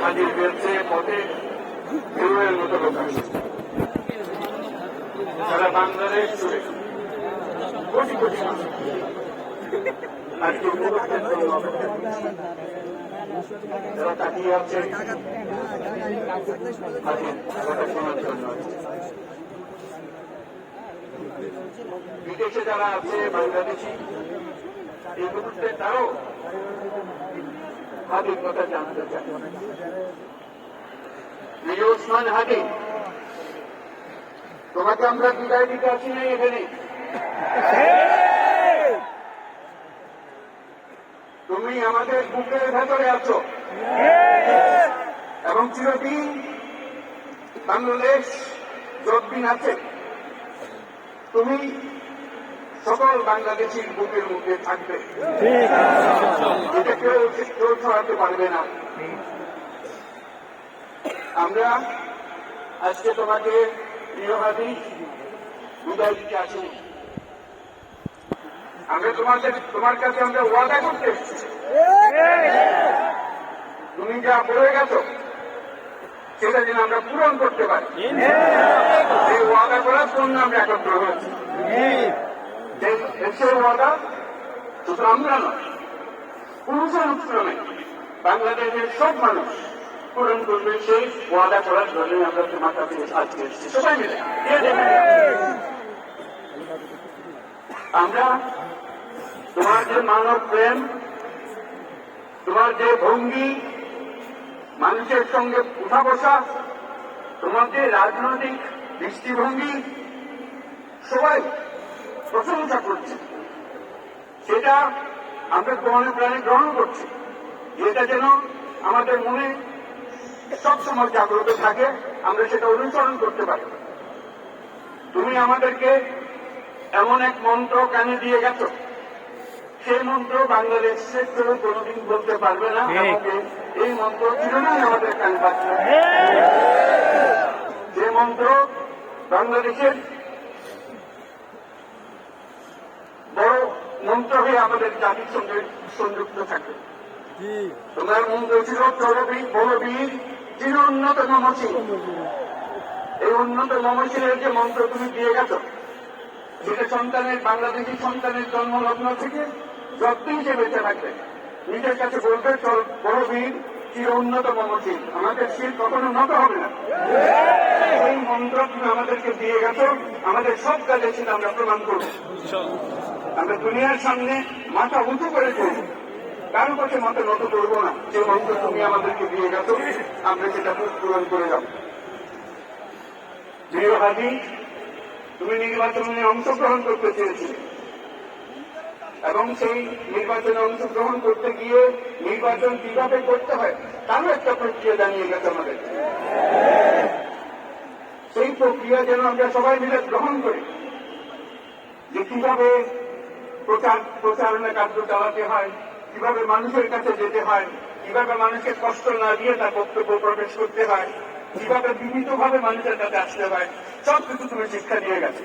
হাজির হয়েছে পথে হিরোয়ের মতো লোক আছে সারা বাংলাদেশ জুড়ে কোটি কোটি মানুষ আজকে মুহূর্তের জন্য যারা তাকিয়ে আছে হাজির কথা শোনার জন্য। বিদেশে যারা আছে বাংলাদেশি এই মুহূর্তে তারাও হাদির কথা জানতে চায়। ওসমান হাদি, তোমাকে আমরা বিদায় দিতে আসি না এখানে, তুমি আমাদের বুকের ভেতরে আছো এবং চিরদিন বাংলাদেশ যতদিন আছে তুমি সকল বাংলাদেশির বুকের মধ্যে থাকবে, এটা কেউ ছড়াতে পারবে না। আমরা আজকে তোমাকে প্রিয়ভাবী বিদায় দিতে আসিনি, আমরা তোমার কাছে আমরা ওয়াদা করতে এসেছি, তুমি যা বলে গেছো সেটা যেন আমরা পূরণ করতে পারি। এই ওয়াদা করার জন্য আমরা একত্র হয়েছি। দেশের ওয়াদা শুধু আমরা নয়, পুরুষের উৎসবে বাংলাদেশের সব মানুষ পূরণ করবে, সেই ওয়াদা করার জন্য আমরা তোমার কাছে আজকে এসেছি সবাই মিলে। আমরা তোমার যে মানব প্রেম, তোমার যে ভঙ্গি, মানুষের সঙ্গে উঠা বসা, তোমার যে রাজনৈতিক দৃষ্টিভঙ্গি সবাই প্রশংসা করছে, সেটা আমরা মনে প্রাণে গ্রহণ করছি। যেটা যেন আমাদের মনে সবসময় জাগ্রত থাকে, আমরা সেটা অনুসরণ করতে পারি। তুমি আমাদেরকে এমন এক মন্ত্র কানে দিয়ে গেছ, সেই মন্ত্র বাংলাদেশের কেউ কোনোদিন বলতে পারবে না, আমাকে এই মন্ত্র চিরদিন আমাদের কানে পাচ্ছে। যে মন্ত্র বাংলাদেশের বড় মন্ত্র হয়ে আমাদের জাতির সঙ্গে সংযুক্ত থাকে। তোমার মন্ত্র ছিল বড়বীর চির উন্নত মমশীল। এই উন্নত মমশীলের যে মন্ত্র তুমি দিয়ে গেছ, সেটা সন্তানের, বাংলাদেশি সন্তানের জন্মলগ্ন থেকে যতদিন সে বেঁচে থাকবে নিজের কাছে বলবে বড়বীর চির উন্নত মমশীল, আমাদের শীল কখনো নত হবে না। এই মন্ত্র তুমি আমাদেরকে দিয়ে গেছ, আমাদের সব কাজে ছিল আমরা প্রমাণ করব, আমরা দুনিয়ার সামনে মাথা উঁচু করে করব, কারো কাছে মাথা নত করবো না। যে মন্ত্র তুমি আমাদেরকে দিয়ে গেছো আমরা সেটা পূরণ করে যাব। প্রিয় হাজি, তুমি নির্বাচনে অংশগ্রহণ করতে চেয়েছিলে এবং সেই নির্বাচনে অংশগ্রহণ করতে গিয়ে নির্বাচন কিভাবে করতে হয় তারও একটা প্রক্রিয়া জানিয়ে গেছে আমাদের। সেই প্রক্রিয়া যেন আমরা সবাই মিলে গ্রহণ করি, যে কিভাবে প্রচারণা কার্য চালাতে হয়, কিভাবে মানুষের কাছে যেতে হয়, কিভাবে মানুষকে কষ্ট না দিয়ে তার বক্তব্য প্রকাশ করতে হয়, কিভাবে বিভিন্নভাবে মানুষের কাছে আসতে হয়, সবকিছু তুমি শিক্ষা দিয়ে গেছে।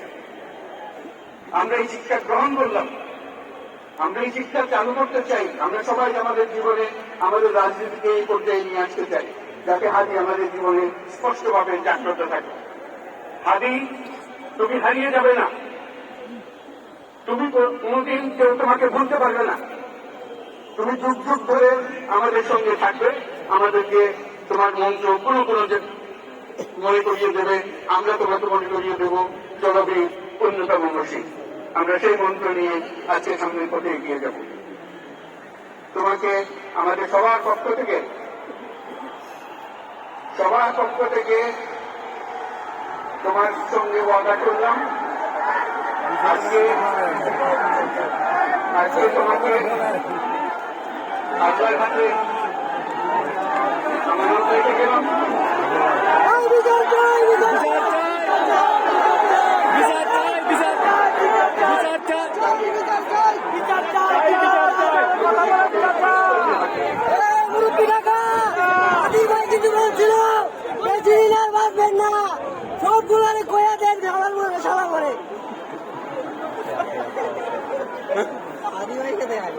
আমরা এই শিক্ষা গ্রহণ করলাম, আমরা এই শিক্ষা চালু করতে চাই। আমরা সবাই আমাদের জীবনে, আমাদের রাজনীতিকে এই পর্যায়ে নিয়ে আসতে চাই, যাতে হাদি আমাদের জীবনে স্পষ্টভাবে জাগ্রত থাকে। হাদি, তুমি হারিয়ে যাবে না, তুমি কোনদিন কেউ তোমাকে ভুলতে পারবে না, তুমি যুগ যুগ ধরে আমাদের সঙ্গে থাকবে, আমাদেরকে তোমার মন্ত্র কোনো যে মনে করিয়ে দেবে, আমরা তোমাকে মনে করিয়ে দেব জলবীর অন্যতম মসজিদ। আমরা সেই মন্ত্র নিয়ে আজকে সামনের পথে এগিয়ে যাব। তোমাকে আমাদের সবার পক্ষ থেকে তোমার সঙ্গে ওয়াদা করলাম, আজকে তোমাকে আল্লাহর হাতে আমানত রেখে গেলাম। সবগুলারে কয়া দেন আমার মনে সারা করে আদিবাসীকে দেয়।